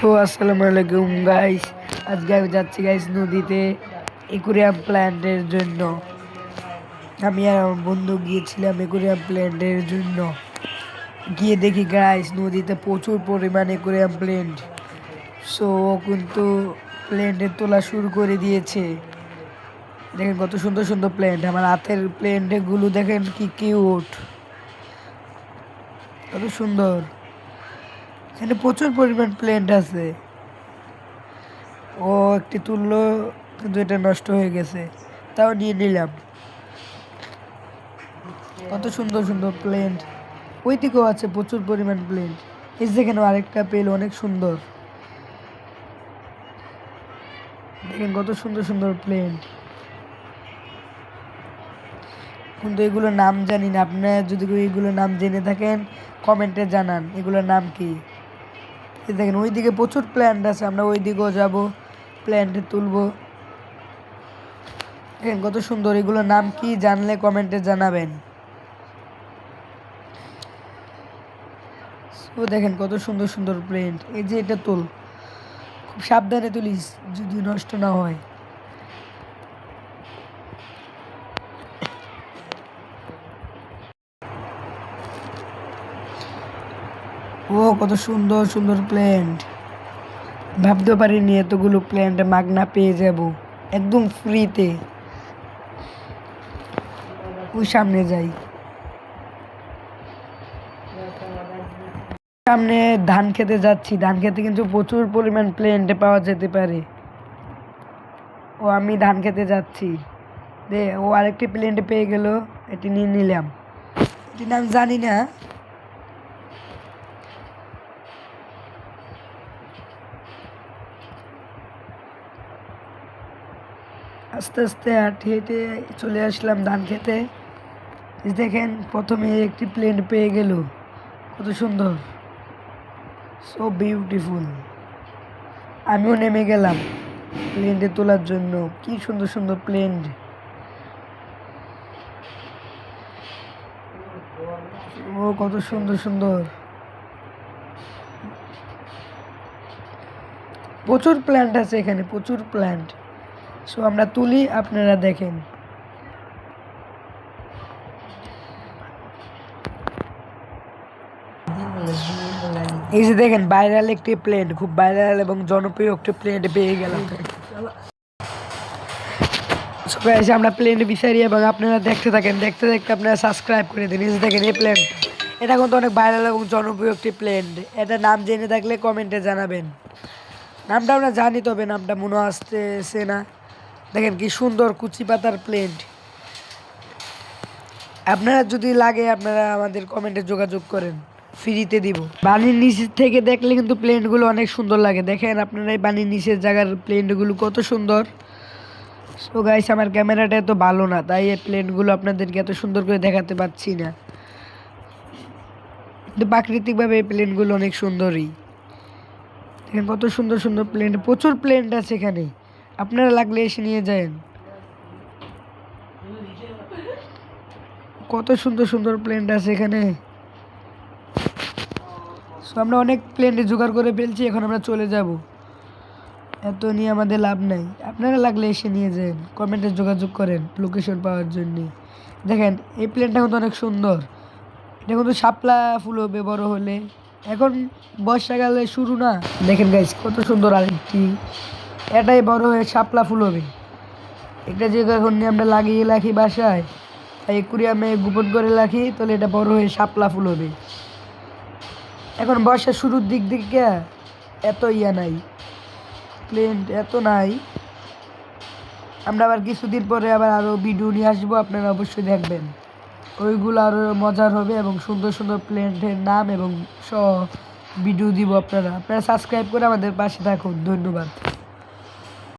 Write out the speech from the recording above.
তো আসসালামু আলাইকুম গাইস। আজকে আমি যাচ্ছি গাইস নদীতে একুরিয়াম প্ল্যান্টের জন্য। আমি আর আমার বন্ধু গিয়েছিলাম একুরিয়াম প্ল্যান্টের জন্য। গিয়ে দেখি গাইস নদীতে প্রচুর পরিমাণে একুরিয়াম প্ল্যান্ট। সো কিন্তু প্ল্যান্টের তোলা শুরু করে দিয়েছে। দেখেন কত সুন্দর সুন্দর প্ল্যান্ট। আমার হাতের প্ল্যান্টগুলো দেখেন কি কিউট, কত সুন্দর। এখানে প্রচুর পরিমাণ প্ল্যান্ট আছে। ও একটি তুললো কিন্তু এটা নষ্ট হয়ে গেছে, তাও নিয়ে নিলাম। কত সুন্দর সুন্দর প্লেন্ট। ওই দিকেও আছে প্রচুর পরিমাণ প্লেন্ট। এই যেখানে আরেকটা পেল অনেক সুন্দর। দেখেন কত সুন্দর সুন্দর প্লেন্ট, কিন্তু এগুলোর নাম জানি না। আপনারা যদি এগুলোর নাম জেনে থাকেন কমেন্টে জানান এগুলোর নাম কি। দেখেন ওইদিকে প্রচুর প্ল্যান্ট আছে, আমরা ওই দিকেও যাবো, প্ল্যান্ট তুলবো। দেখেন কত সুন্দর। এগুলোর নাম কি জানলে কমেন্টে জানাবেন। ও দেখেন কত সুন্দর সুন্দর প্রিন্ট। এই যে এটা তুল, খুব সাবধানে তুলিস যদি নষ্ট না হয়। ও কত সুন্দর সুন্দর প্ল্যান্ট। ভাবতে পারিনি এতগুলো প্ল্যান্ট মাগনা পেয়ে যাব একদম ফ্রিতে। ওই সামনে যাই, সামনে ধান খেতে যাচ্ছি। ধান খেতে কিন্তু প্রচুর পরিমাণ প্ল্যান্ট পাওয়া যেতে পারে। ও আমি ধান খেতে যাচ্ছি, দে ও আরেকটি প্ল্যান্ট পেয়ে গেল, এটি নিয়ে নিলাম। এটি নাম জানি না। আস্তে আস্তে হাঁটে হেঁটে চলে আসলাম ধান খেতে। দেখেন প্রথমে একটি প্লেন পেয়ে গেল, কত সুন্দর, সো বিউটিফুল। আমিও নেমে গেলাম প্লেনটি তোলার জন্য। কি সুন্দর সুন্দর প্লেন, ও কত সুন্দর সুন্দর। প্রচুর প্ল্যান্ট আছে এখানে, প্রচুর প্ল্যান্ট। সো আমরা তুলি, আপনারা দেখেন। এই যে দেখেন ভাইরাল একটি প্লেন্ট, খুব ভাইরাল এবং জনপ্রিয় একটি প্লেন্ট পেয়ে গেলাম। সবাই এসে আমরা প্লেন্ট বিচারি এবং আপনারা দেখতে থাকেন। দেখতে দেখতে আপনারা সাবস্ক্রাইব করে দিন। এই যে দেখেন এই প্লেন্ট, এটা কিন্তু অনেক ভাইরাল এবং জনপ্রিয় একটি প্লেন্ট। এটা নাম জেনে থাকলে কমেন্টে জানাবেন। নামটা আমরা জানি, তবে নামটা মনে আসতেছে না। দেখেন কি সুন্দর কুচি পাতার প্লেন্ট। আপনারা যদি লাগে আপনারা আমাদের কমেন্টে যোগাযোগ করেন, ফ্রিতে দিব। বাড়ির নিচের থেকে দেখলে কিন্তু প্লেন্টগুলো অনেক সুন্দর লাগে। দেখেন আপনারা এই বাড়ির নিচের জায়গার প্লেন্টগুলো কত সুন্দর। সো গাইস, আমার ক্যামেরাটা এত ভালো না, তাই এই প্লেন্টগুলো আপনাদেরকে এত সুন্দর করে দেখাতে পাচ্ছি না। কিন্তু প্রাকৃতিকভাবে এই প্লেন্টগুলো অনেক সুন্দরই। দেখেন কত সুন্দর সুন্দর প্লেন্ট, প্রচুর প্লেন্ট আছে এখানে। আপনারা লাগলে এসে নিয়ে যান। কত সুন্দর সুন্দর প্লেন্ট আছে এখানে। সো আমরা অনেক প্লেন্ট জোগাড় করে ফেলছি, এখন আমরা চলে যাব। এত নিয়ে আমাদের লাভ নাই, আপনারা লাগলে এসে নিয়ে যান, কমেন্টে যোগাযোগ করেন লোকেশন পাওয়ার জন্যে। দেখেন এই প্লেনটা কিন্তু অনেক সুন্দর। এটা কিন্তু শাপলা ফুল হবে বড় হলে। এখন বর্ষাকালে শুরু না। দেখেন গাইস কত সুন্দর আরেকটি, এটাই বড় হয়ে শাপলা ফুল হবে। একটা যে এখন আমরা লাগিয়ে রাখি বাসায়, তাই একুরিয়ামে গোপন করে রাখি, তাহলে এটা বড় হয়ে শাপলা ফুল হবে। এখন বর্ষার শুরুর দিক দিকে এত ইয়া নাই, প্লেন্ট এত নাই। আমরা আবার কিছুদিন পরে আরও ভিডিও নিয়ে আসবো, আপনারা অবশ্যই দেখবেন। ওইগুলো আরও মজার হবে এবং সুন্দর সুন্দর প্লেন্টের নাম এবং সব ভিডিও দিব। আপনারা সাবস্ক্রাইব করে আমাদের পাশে থাকুন। ধন্যবাদ।